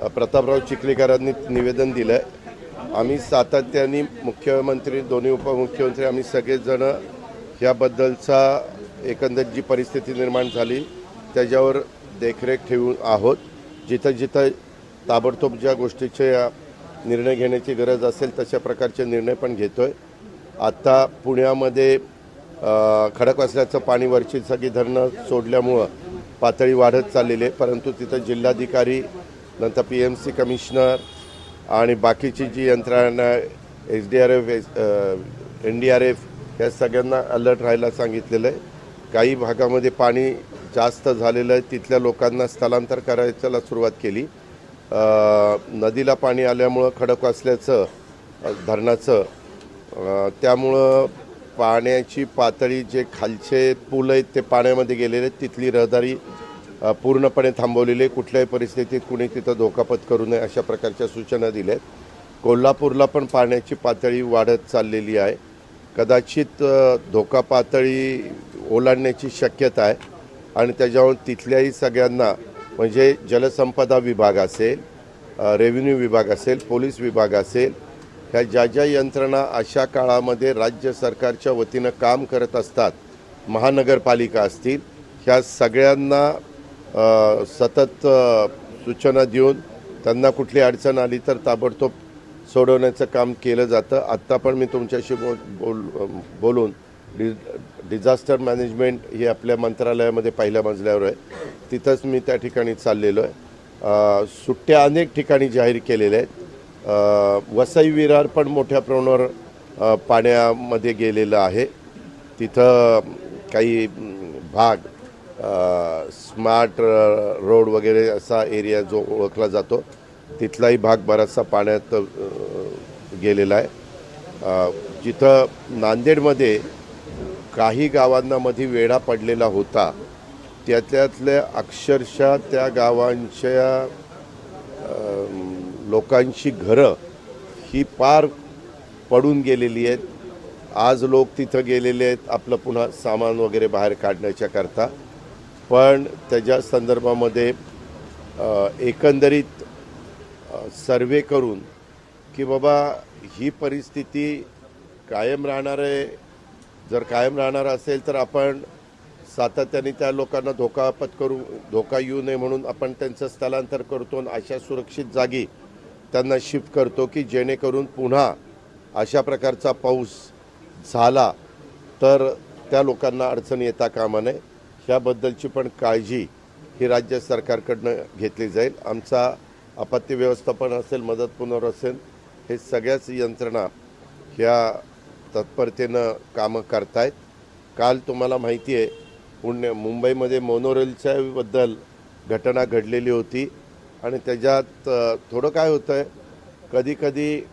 प्रतापराव चिखलीकरांनी निवेदन दिलं आहे। आम्ही सातत्याने मुख्यमंत्री, दोन्ही उपमुख्यमंत्री, आम्ही सगळेजण ह्याबद्दलचा एकंदर जी परिस्थिती निर्माण झाली त्याच्यावर देखरेख ठेवून आहोत। जिथं जिथं ताबडतोब ज्या गोष्टीचे निर्णय घेण्याची गरज असेल तशा प्रकारचे निर्णय पण घेतोय। आता पुण्यामध्ये खडकवासल्याचं पाणी वरची सगळी धरणं सोडल्यामुळं पातळी वाढत चाललेली आहे, परंतु तिथं जिल्हाधिकारी, नंतर PMC कमिशनर आणि बाकीची जी यंत्रणा SDRF, NDRF या सगळ्यांना अलर्ट राहायला सांगितलेलं आहे। काही भागामध्ये पाणी जास्त झालेलं आहे, तिथल्या लोकांना स्थलांतर करायला सुरुवात केली। नदीला पाणी आल्यामुळं खडकवासल्याचं धरणाचं त्यामुळं पाण्याची पातळी, जे खालचे पूल आहेत ते पाण्यामध्ये गेलेले आहेत, तिथली रहदारी पूर्णपणे थांबवलेली आहे। कुठल्याही परिस्थितीत कुणी तिथं धोका पत्करू नये अशा प्रकारच्या सूचना दिल्या आहेत। कोल्हापूरला पण पाण्याची पातळी वाढत चाललेली आहे, कदाचित धोका पातळी ओलांडण्याची शक्यता आहे आणि त्याच्यावर तिथल्याही सगळ्यांना म्हणजे जलसंपदा विभाग असेल, रेव्हेन्यू विभाग असेल, पोलीस विभाग असेल, ह्या ज्या ज्या यंत्रणा अशा काळामध्ये राज्य सरकारच्या वतीनं काम करत असतात, महानगरपालिका असतील, ह्या सगळ्यांना सतत सूचना देऊन त्यांना कुठली अडचण आली तर ताबडतोब सोडवण्याचं काम केलं जातं। आत्ता पण मी तुमच्याशी बोलून डिझास्टर मॅनेजमेंट ही आपल्या मंत्रालयामध्ये पहिल्या मजल्यावर आहे, तिथंच मी त्या ठिकाणी चाललेलो आहे। सुट्ट्या अनेक ठिकाणी जाहीर केलेल्या आहेत। वसई विरार पण मोठ्या प्रमाणावर पाण्यामध्ये गेलेलं आहे। तिथं काही भाग स्मार्ट रोड वगैरे असा एरिया जो ओळखला जातो, तिथलाही भाग बराचसा पाण्यात गेलेला आहे। जिथं नांदेडमध्ये काही गावांना मध्ये वेढा पडलेला होता, त्यातल्या अक्षरशः त्या गावांच्या लोकांची घरं ही पार पडून गेलेली आहेत। आज लोक तिथं गेलेले आहेत आपलं पुन्हा सामान वगैरे बाहेर काढण्याच्या करता, पण त्याच्या संदर्भामध्ये एकंदरीत सर्वे करून की बाबा ही परिस्थिती कायम राहणार आहे, जर कायम राहणार असेल तर आपण सातत्याने त्या लोकांना धोका येऊ नये म्हणून आपण त्यांचं स्थलांतर करतो आणि अशा सुरक्षित जागी त्यांना शिफ्ट करतो की जेणेकरून पुन्हा अशा प्रकारचा पाऊस झाला तर त्या लोकांना अडचण येता कामा नये, ह्याबद्दलची पण काळजी ही राज्य सरकारकडनं घेतली जाईल। आमचा आपत्ती व्यवस्थापन असेल, मदत पुनर्वसन असेल, हे सगळ्याच यंत्रणा ह्या तत्परतेनं कामं करतायत। काल तुम्हाला माहिती आहे मुंबईमध्ये मोनोरेलच्या बद्दल घटना घडलेली होती आणि त्याच्यात थोडं काय होतं आहे, कधीकधी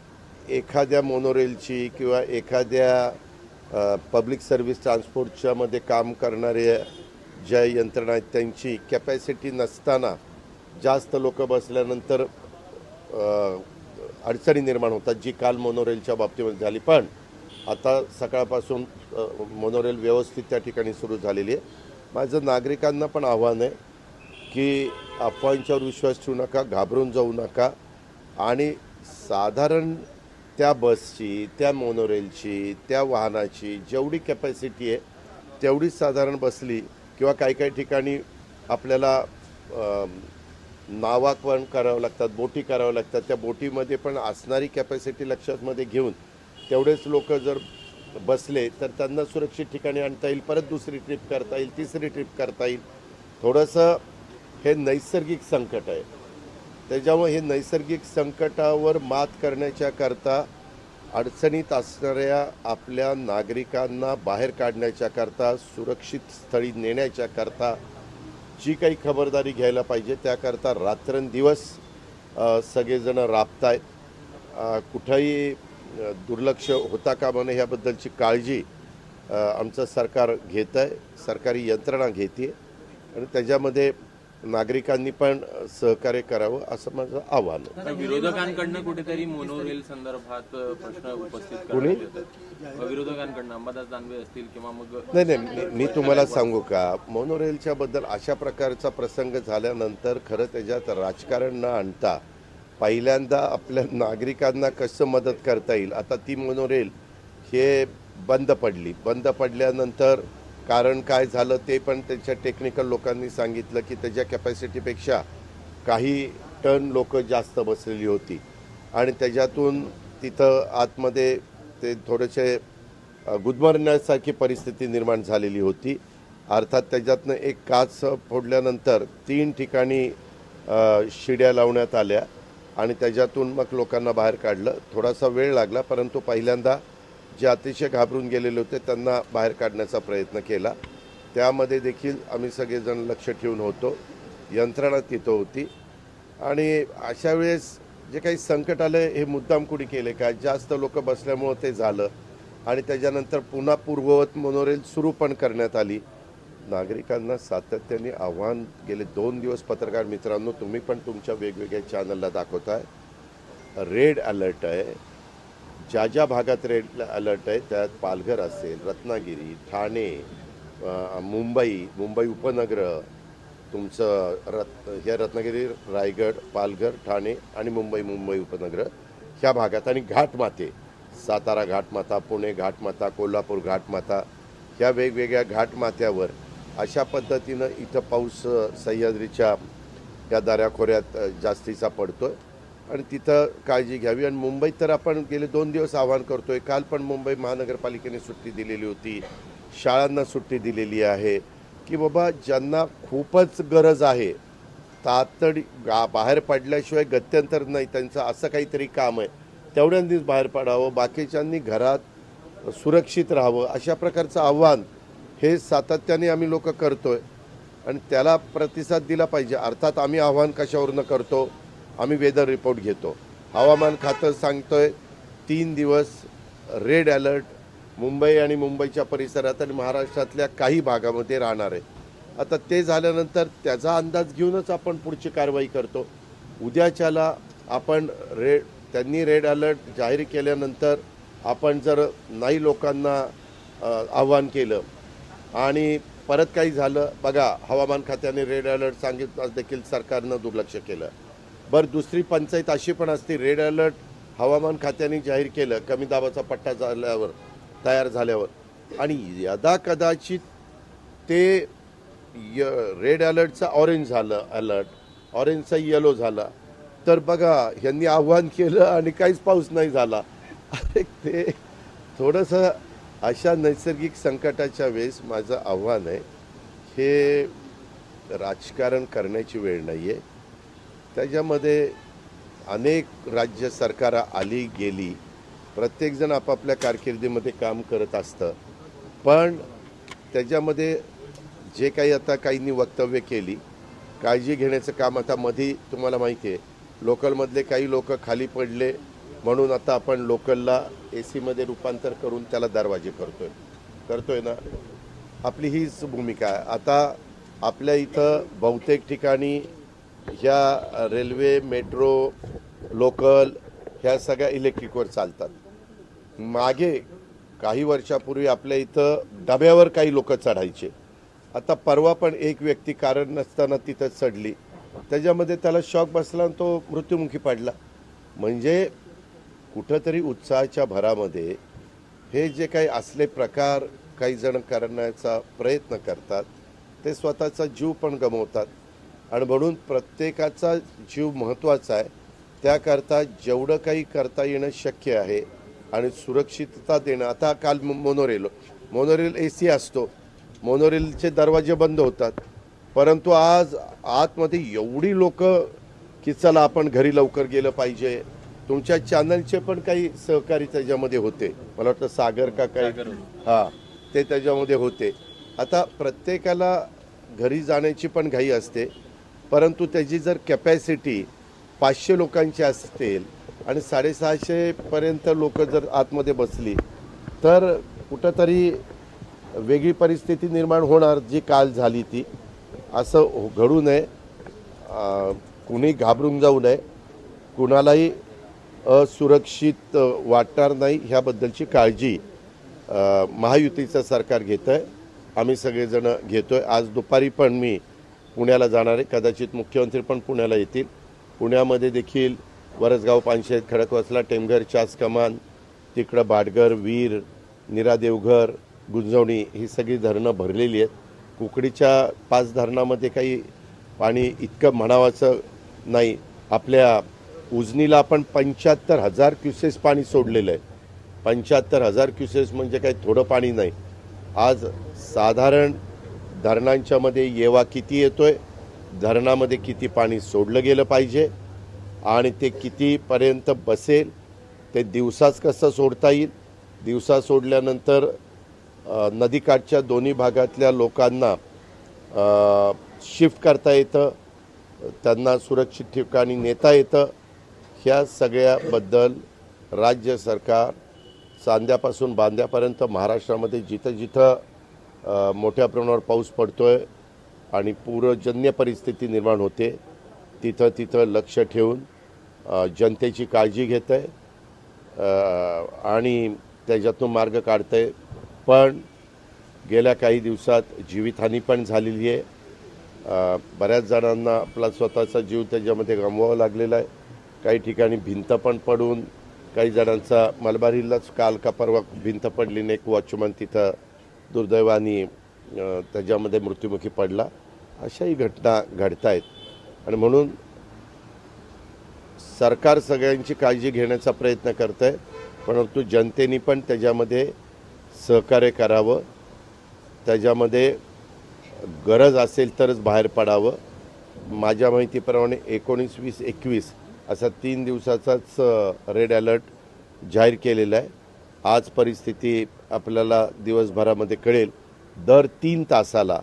एखाद्या मोनोरेलची किंवा एखाद्या पब्लिक सर्व्हिस ट्रान्सपोर्टच्या मध्ये काम करणाऱ्या ज्या यंत्रणा आहेत त्यांची कॅपॅसिटी नसताना जास्त लोक बसल्यानंतर अडचणी निर्माण होतात, जी काल मोनोरेलच्या बाबतीमध्ये झाली। पण आता सकाळपासून मोनोरेल व्यवस्थित त्या ठिकाणी सुरू झालेली आहे। माझं नागरिकांना पण आव्हान आहे की अफवांच्यावर विश्वास ठेवू नका, घाबरून जाऊ नका आणि साधारण त्या बसची, त्या मोनोरेलची, त्या वाहनाची जेवढी कॅपॅसिटी आहे तेवढीच साधारण बसली किंवा काही काही ठिकाणी आपल्याला नावा पण करावं लागतात, बोटी करावं लागतात, त्या बोटीमध्ये पण असणारी कॅपॅसिटी लक्षातमध्ये घेऊन तेवढेच लोक जर बसले तर त्यांना सुरक्षित ठिकाणी आणता येईल, परत दुसरी ट्रिप करता येईल, तिसरी ट्रिप करता येईल। थोडंसं हे नैसर्गिक संकट आहे, त्याच्यामुळे हे नैसर्गिक संकटावर मात करण्याच्या करता अडचणीत असणाऱ्या आपल्या नागरिकांना बाहेर काढण्याच्या करता, सुरक्षित स्थळी नेण्याच्या करता जी काही खबरदारी घ्यायला पाहिजे त्याकरता रात्रंदिवस सगळेजण राबतायत। कुठंही दुर्लक्ष होता कामा नये ह्याबद्दलची काळजी आमचं सरकार घेत आहे, सरकारी यंत्रणा घेते आणि त्याच्यामध्ये नागरिकांनी पण सहकार्य करावं असं माझं आव्हान आहे। विरोधकांकडनं कुठेतरी मोनोरेल संदर्भात प्रश्न उपस्थित करण्यात येतात, विरोधकांकडनं अंबादास दानवे असतील किंवा मग नाही, मी तुम्हाला सांगू का, मोनोरेलच्या बद्दल अशा प्रकारचा प्रसंग झाल्यानंतर खरं त्याच्यात राजकारण न आणता पहिल्यांदा आपल्या नागरिकांना कसं मदत करता येईल. आता ती मोनोरेल हे बंद पडल्यानंतर कारण काय झालं ते पण त्यांच्या टेक्निकल लोकांनी सांगितलं की त्याच्या कॅपॅसिटीपेक्षा काही टन लोक जास्त बसलेली होती आणि त्याच्यातून तिथं आतमध्ये ते थोडेसे गुदमरण्यासारखी परिस्थिती निर्माण झालेली होती. अर्थात त्याच्यातनं एक काच फोडल्यानंतर 3 ठिकाणी शिड्या लावण्यात आल्या आणि त्याच्यातून मग लोकांना बाहेर काढलं. थोडासा वेळ लागला, परंतु पहिल्यांदा जे अतिशय घाबरून गेलेले होते त्यांना बाहेर काढण्याचा प्रयत्न केला. त्यामध्ये देखील आम्ही सगळेजण लक्ष ठेवून होतो, यंत्रणा तिथं होती. आणि अशा वेळेस जे काही संकट आलं हे मुद्दाम कुणी केले का? जास्त लोक बसल्यामुळं ते झालं आणि त्याच्यानंतर पुन्हा पूर्ववत मोनोरेल सुरू पण करण्यात आली. नागरिकांना सातत्याने आव्हान गेले 2 दिवस पत्रकार मित्रांनो, तुम्ही पण तुमच्या वेगवेगळ्या चॅनलला दाखवताय, रेड अलर्ट आहे. ज्या भागात रेड अलर्ट आहे त्यात पालघर असेल, रत्नागिरी, ठाणे, मुंबई उपनगर, तुमचं रत्नागिरी, रायगड, पालघर, ठाणे आणि मुंबई उपनगर ह्या भागात आणि घाटमाथे, सातारा घाटमाथा, पुणे घाटमाथा, कोल्हापूर घाटमाथा, ह्या वेगवेगळ्या घाटमाथ्यावर अशा पद्धतीनं इथं पाऊस सह्याद्रीच्या या दऱ्याखोऱ्यात जास्तीचा पडतोय आणि तिथं काळजी घ्यावी. आणि मुंबईत तर आपण गेले 2 दिवस आवाहन करतोय. काल पण मुंबई महानगरपालिकेने सुट्टी दिलेली होती, शाळांना सुट्टी दिलेली आहे की बाबा ज्यांना खूपच गरज आहे, तातडी बाहेर पडल्याशिवाय गत्यंतर नाही, त्यांचं असं काहीतरी काम आहे, तेवढ्यांनीच बाहेर पडावं, बाकीच्यांनी घरात सुरक्षित राहावं, अशा प्रकारचं आव्हान हे सातत्याने आम्ही लोक करतोय आणि त्याला प्रतिसाद दिला पाहिजे. अर्थात आम्ही आव्हान कशावरनं करतो? आम्ही वेदर रिपोर्ट घेतो. हवामान खातं सांगतोय 3 दिवस रेड अलर्ट मुंबई आणि मुंबईच्या परिसरात आणि महाराष्ट्रातल्या काही भागामध्ये राहणार आहे. आता ते झाल्यानंतर त्याचा अंदाज घेऊनच आपण पुढची कारवाई करतो. उद्याच्याला आपण त्यांनी रेड अलर्ट जाहीर केल्यानंतर आपण जर नाही लोकांना आव्हान केलं आणि परत काही झालं, बघा हवामान खात्याने रेड अलर्ट सांगितलं देखील सरकारनं दुर्लक्ष केलं. बरं, दुसरी पंचायत अशी पण असते, रेड अलर्ट हवामान खात्याने जाहीर केलं कमी दाबाचा पट्टा तयार झाल्यावर आणि यदा कदाचित ते रेड अलर्टचा ऑरेंज झालं, ऑरेंजचा येलो झाला, तर बघा यांनी आव्हान केलं आणि काहीच पाऊस नाही झाला. अरे ते थोडंसं अशा नैसर्गिक संकटाच्या वेळेस माझं आव्हान आहे, हे राजकारण करण्याची वेळ नाही आहे. त्याच्यामध्ये अनेक राज्य सरकारं आली गेली, प्रत्येकजण आपापल्या कारकिर्दीमध्ये काम करत असतं, पण त्याच्यामध्ये जे काही आता काहींनी वक्तव्य केली, काळजी घेण्याचं काम आता मध्ये तुम्हाला माहिती आहे लोकलमधले काही लोक खाली पडले म्हणून आता आपण लोकलला AC मध्ये रूपांतर करून त्याला दरवाजे करतोय ना. आपली हीच भूमिका आहे. आता आपल्या इथं बहुतेक ठिकाणी ह्या रेल्वे, मेट्रो, लोकल ह्या सगळ्या इलेक्ट्रिकवर चालतात. मागे काही वर्षापूर्वी आपल्या इथं डब्यावर काही लोक चढायचे. आता परवा पण एक व्यक्ती कारण नसताना तिथं चढली, त्याच्यामध्ये त्याला शॉक बसला आणि तो मृत्युमुखी पडला. म्हणजे कुठंतरी उत्साहाच्या भरामध्ये हे जे काही असले प्रकार काही जण करण्याचा प्रयत्न करतात, ते स्वतःचा जीव पण गमावतात. आणि म्हणून प्रत्येकाचा जीव महत्त्वाचा आहे. त्याकरता जेवढं काही करता येणं शक्य आहे आणि सुरक्षितता देणं. आता काल मोनोरेल AC असतो, मोनोरेलचे दरवाजे बंद होतात, परंतु आज आतमध्ये एवढी लोक की चला आपण घरी लवकर गेलं पाहिजे. तुमच्या चॅनलचे पण काही सहकारी त्याच्यामध्ये होते, मला वाटतं सागर का काही, हां ते त्याच्यामध्ये होते. आता प्रत्येकाला घरी जाण्याची पण घाई असते, परंतु त्याची जर कॅपॅसिटी 500 लोकांची असेल आणि 650 पर्यंत लोक जर आतमध्ये बसली तर कुठंतरी वेगळी परिस्थिती निर्माण होणार, जी काल झाली ती. असं घडू नये, कुणी घाबरून जाऊ नये, कुणालाही असुरक्षित वाटणार नाही ह्याबद्दलची काळजी महायुतीचं सरकार घेतं आहे. आम्ही सगळेजण घेतो आहे. आज दुपारी पण मी पुण्याला जाणार आहे, कदाचित मुख्यमंत्री पण पुण्याला येतील. पुण्यामध्ये देखील वरसगाव, पानशेत, खडकवासला, टेमघर, चास कमान, तिकडं बाडगर, वीर, निरा देवघर, गुंजवणी ही सगळी धरणं भरलेली आहेत. कुकडीच्या 5 धरणामध्ये काही पाणी इतकं म्हणावाचं नाही. आपल्या उजनीला आपण 75,000 क्युसेस पाणी सोडलेलं आहे. 75,000 क्युसेस म्हणजे काही थोडं पाणी नाही. आज साधारण धरणांच्यामध्ये येवा किती येतोय, धरणामध्ये किती पाणी सोडलं गेलं पाहिजे आणि ते कितीपर्यंत बसेल, ते दिवसाच कसं सोडता येईल, दिवसा सोडल्यानंतर नदीकाठच्या दोन्ही भागातल्या लोकांना शिफ्ट करता येतं, त्यांना सुरक्षित ठिकाणी नेता येतं. ह्या सगळ्याबद्दल राज्य सरकार चांद्यापासून बांद्यापर्यंत महाराष्ट्रामध्ये जिथं जिथं मोठ्या प्रमाणावर पाऊस पडतोय आणि पूरजन्य परिस्थिती निर्माण होते तिथं तिथं लक्ष ठेवून जनतेची काळजी घेत आहे आणि त्याच्यातून मार्ग काढत आहे. पण गेल्या काही दिवसात जीवितहानी पण झालेली आहे. बऱ्याच जणांना आपला स्वतःचा जीव त्याच्यामध्ये गमवावा लागलेला आहे. काही ठिकाणी भिंत पण पडून काही जणांचा मलबारीलाच काल का परवा भिंत पडलीने एक वॉचमन तिथं दुर्दैवाने त्याच्यामध्ये मृत्युमुखी पडला. अशाही घटना घडत आहेत आणि म्हणून सरकार सगळ्यांची काळजी घेण्याचा प्रयत्न करत आहे, परंतु जनतेने पण त्याच्यामध्ये सहकार्य करावं. त्याच्यामध्ये गरज असेल तरच बाहेर पडावं. माझ्या माहितीप्रमाणे 19, 20, 21 असा 3 दिवसाचाच रेड अलर्ट जाहीर केलेला आहे. आज परिस्थिती आपल्याला दिवसभरामध्ये कळेल. दर 3 तासाला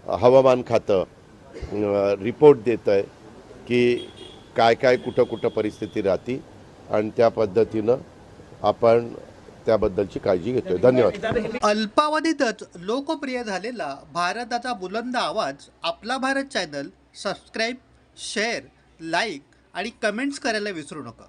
हवामान खातं रिपोर्ट देतं आहे की काय काय कुठं कुठं परिस्थिती राहते आणि त्या पद्धतीनं आपण त्याबद्दलची काळजी घेतोय. धन्यवाद. अल्पावधीतच लोकप्रिय झालेला भारताचा बुलंद आवाज आपला Bharat channel subscribe, share, like आणि कमेंट्स करायला विसरू नका.